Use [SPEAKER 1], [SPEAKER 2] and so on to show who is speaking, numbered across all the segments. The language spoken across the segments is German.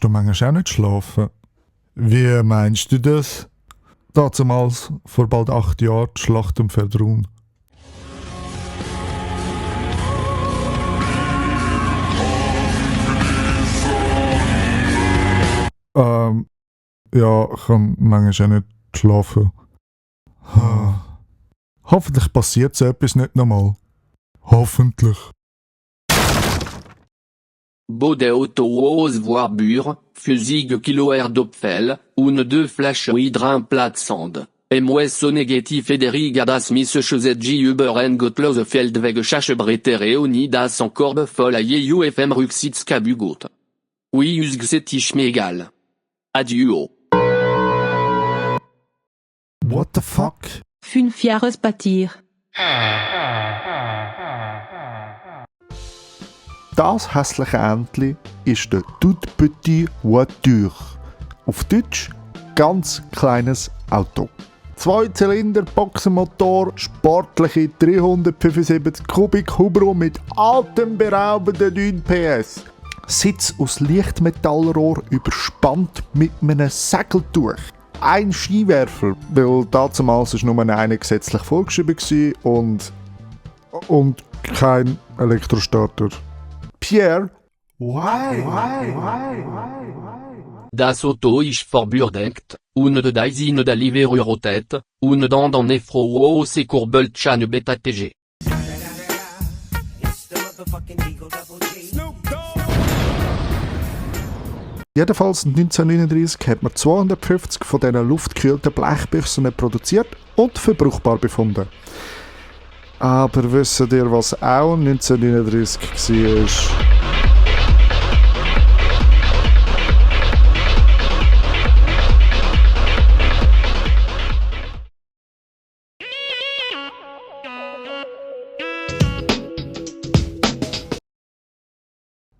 [SPEAKER 1] du manchmal auch nicht schlafen? Wie meinst du das? Damals, vor bald 8 Jahren, die Schlacht um Verdrun. Ja, ich kann manchmal auch nicht schlafen. Hoffentlich passiert so etwas nicht nochmal. Hoffentlich.
[SPEAKER 2] Baudet Auto voire Bure, Fusig Kilo Dopfel, une 2 Flash Hydrin Platzand. MOS Negativ Federiga das Missechezg über en Gottlose Feldweg Schachebretere Unidas en Korbe voll a UFM Ruxitz Kabugot. Oui Usgsetich Megal. Adieu.
[SPEAKER 1] What the fuck?
[SPEAKER 3] 5 Jahrespartier.
[SPEAKER 1] Das hässliche Entli ist der Toute Petite Voiture. Auf Deutsch ganz kleines Auto. 2-Zylinder Boxenmotor, sportliche 375 Kubik Hubraum mit atemberaubenden 9 PS. Sitz aus Leichtmetallrohr überspannt mit einem Segeltuch. Ein Skiwerfer, weil damals war nur einer gesetzlich vorgeschrieben und kein Elektrostarter. Pierre, why?
[SPEAKER 2] Das Auto ist verburdenkt, une de Daisine da Liverurotet, une dent en Efro se Courbelchan Beta TG.
[SPEAKER 1] Jedenfalls 1939 hat man 250 von diesen luftkühlten Blechbüchsen produziert und für brauchbar befunden. Aber wisst ihr, was auch 1939 war?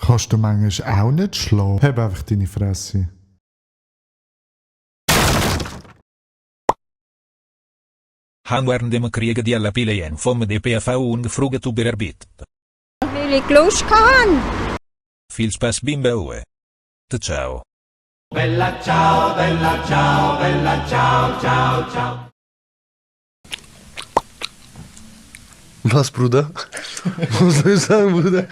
[SPEAKER 1] Kannst du manchmal auch nicht schlafen? Hab einfach deine Fresse.
[SPEAKER 4] Han während dem Krieg die alla Pileien vom DPV ungefragt über Arbeit.
[SPEAKER 5] Weil ich Lust kann.
[SPEAKER 4] Viel Spaß beim Bauen. Ciao.
[SPEAKER 6] Bella ciao, bella ciao, bella ciao, ciao, ciao.
[SPEAKER 7] Was, Bruder? Was soll ich sagen, Bruder?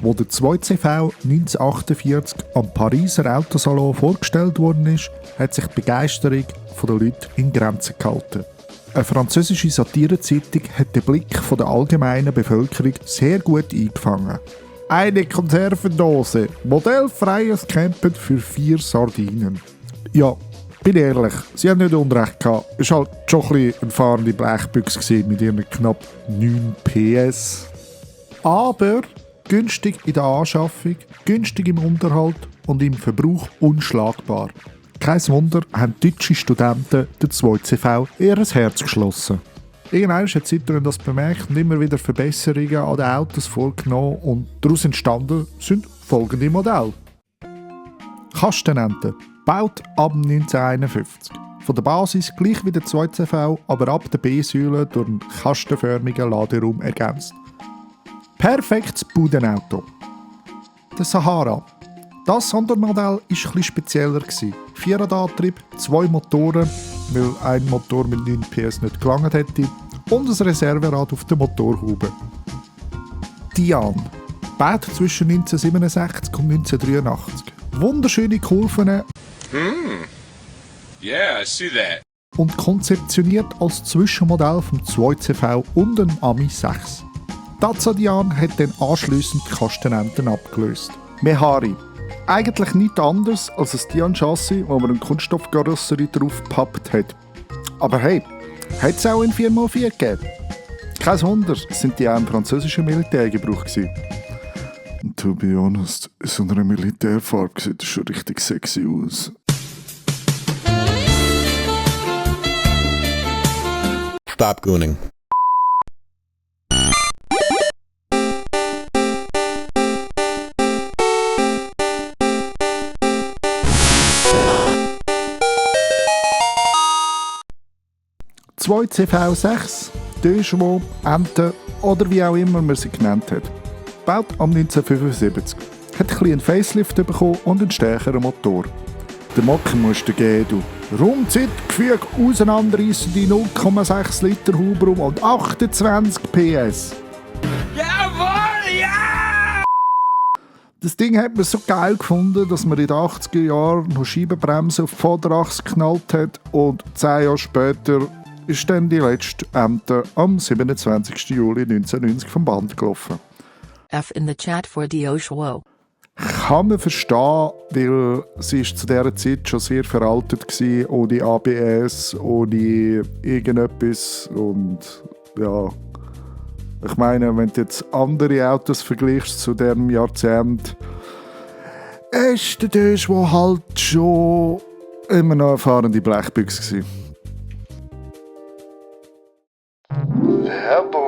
[SPEAKER 1] Wo der 2CV 1948 am Pariser Autosalon vorgestellt worden ist, hat sich die Begeisterung der Leute in Grenzen gehalten. Eine französische Satirezeitung hat den Blick der allgemeinen Bevölkerung sehr gut eingefangen. Eine Konservendose, modellfreies Campen für 4 Sardinen. Ja, bin ehrlich, sie haben nicht Unrecht gehabt. Es war halt schon ein bisschen eine fahrende Blechbüchse mit ihren knapp 9 PS. Aber günstig in der Anschaffung, günstig im Unterhalt und im Verbrauch unschlagbar. Kein Wunder, haben deutsche Studenten der 2CV ihr Herz geschlossen. Irgendwann hat Citroën das bemerkt und immer wieder Verbesserungen an den Autos vorgenommen und daraus entstanden sind folgende Modelle. Kastenente, gebaut ab 1951. Von der Basis gleich wie der 2CV, aber ab der B-Säule durch einen kastenförmigen Laderaum ergänzt. Perfektes Budenauto. Der Sahara. Das Sondermodell war etwas spezieller. 4-Radantrieb, 2 Motoren, weil ein Motor mit 9 PS nicht gelangt hätte, und ein Reserverad auf der Motorhaube. Diane. Gebaut zwischen 1967 und 1983. Wunderschöne Kurven.
[SPEAKER 8] Yeah, I see that.
[SPEAKER 1] Und konzeptioniert als Zwischenmodell vom 2CV und dem Ami 6. Dacia Diane hat dann anschliessend die Kastenenten abgelöst. Mehari. Eigentlich nichts anderes als ein Diane-Chassis, wo man eine Kunststoffkarosserie drauf gepappt hat. Aber hey, hat es auch in 4x4 gegeben. Kein Wunder, sind die auch im französischen Militärgebrauch gewesen. Und to be honest, in so einer Militärfarbe sieht das schon richtig sexy aus.
[SPEAKER 7] Stop gooning.
[SPEAKER 1] 2 CV6, Deux-Chevaux, Ente oder wie auch immer man sie genannt hat. Gebaut am 1975. Hat ein bisschen einen Facelift bekommen und einen stärkeren Motor. Den Mocken musst du geben, du. Raumzeitgefüge auseinanderreissende 0,6 Liter Hubraum und 28 PS.
[SPEAKER 6] Jawohl, ja!
[SPEAKER 1] Das Ding hat man so geil gefunden, dass man in den 80er Jahren noch Scheibenbremse auf die Vorderachse geknallt hat und 10 Jahre später ist dann die letzte Ente am 27. Juli 1990 vom Band gelaufen.
[SPEAKER 8] F in the chat for Dioshwo.
[SPEAKER 1] Kann man verstehen, weil sie ist zu dieser Zeit schon sehr veraltet war, ohne ABS, ohne irgendetwas und ja, ich meine, wenn du jetzt andere Autos vergleichst zu diesem Jahrzehnt, ist der Deux-Chevaux halt schon immer noch eine fahrende Blechbüchse gewesen. Werbung.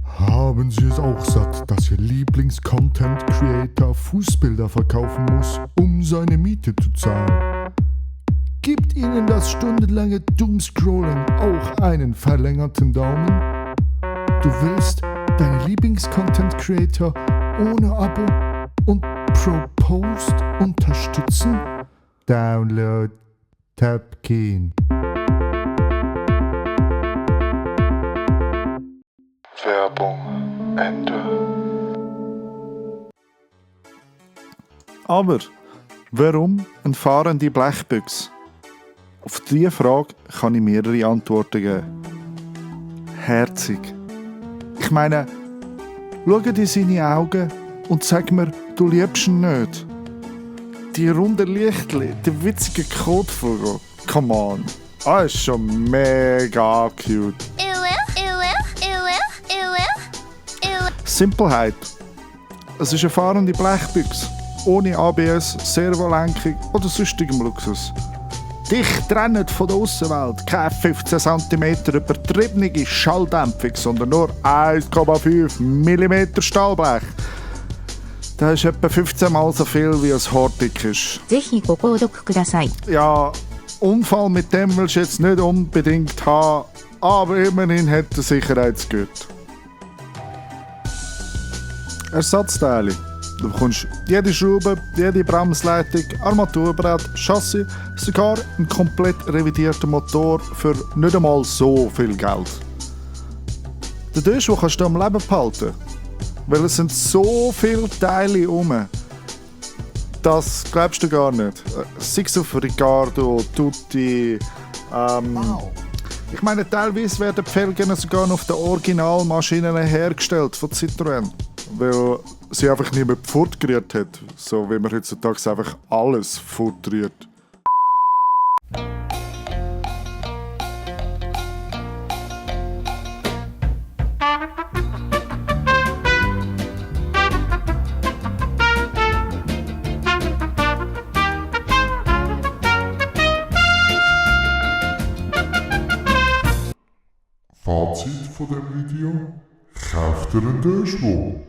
[SPEAKER 1] Haben Sie es auch satt, dass Ihr Lieblings-Content-Creator Fußbilder verkaufen muss, um seine Miete zu zahlen? Gibt Ihnen das stundenlange Doomscrolling auch einen verlängerten Daumen? Du willst deine Lieblings-Content-Creator ohne Abo und pro Post unterstützen? Download Tapkin. Werbung Ende. Aber warum eine fahrende Blechbüchse? Auf diese Frage kann ich mehrere Antworten geben. Herzig. Ich meine, schau dir in seine Augen und sag mir, du liebst ihn nicht. Die runden Lichtli, der witzige Kotvogel. Come on. Ah, ist schon mega cute. Simpelheit. Es ist eine fahrende Blechbüchse. Ohne ABS, Servolenkung oder sonstigem Luxus. Dicht trennt von der Aussenwelt. Keine 15 cm übertriebene Schalldämpfung, sondern nur 1,5 mm Stahlblech. Das ist etwa 15 Mal so viel wie ein Hortik ist. Ja, Unfall mit dem willst du jetzt nicht unbedingt haben, aber immerhin hat er Sicherheitsgurt. Ersatzteile. Du bekommst jede Schraube, jede Bremsleitung, Armaturenbrett, Chassis, sogar einen komplett revidierten Motor für nicht einmal so viel Geld. Den Deux-Chevaux kannst du am Leben behalten, weil es sind so viele Teile herum. Das glaubst du gar nicht. Sei es auf Ricardo, Tutti. Ich meine, teilweise werden die Felgen sogar noch auf den Originalmaschinen hergestellt von Citroën. Weil sie einfach niemand fortgerührt hat. So wie man heutzutage einfach alles fortrührt.
[SPEAKER 9] Fazit von dem Video: Kauft ihr einen Deux-Chevaux?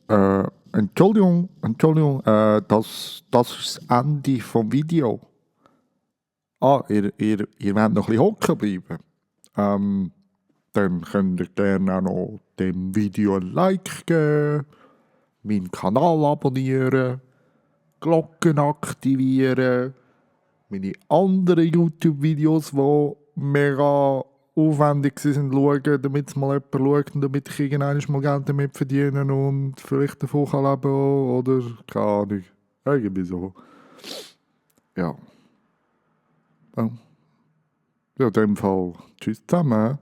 [SPEAKER 1] Entschuldigung, das ist das Ende vom Video. Ihr wollt noch ein bisschen hocken bleiben? Dann könnt ihr gerne auch noch dem Video ein Like geben, meinen Kanal abonnieren, Glocken aktivieren, meine anderen YouTube-Videos, die mega aufwendig sind, schauen, damit es mal jemand schaut und damit ich irgendwann mal Geld damit verdienen und vielleicht davon kann leben oder keine Ahnung. Irgendwie so. Ja. Ja, in dem Fall tschüss zusammen.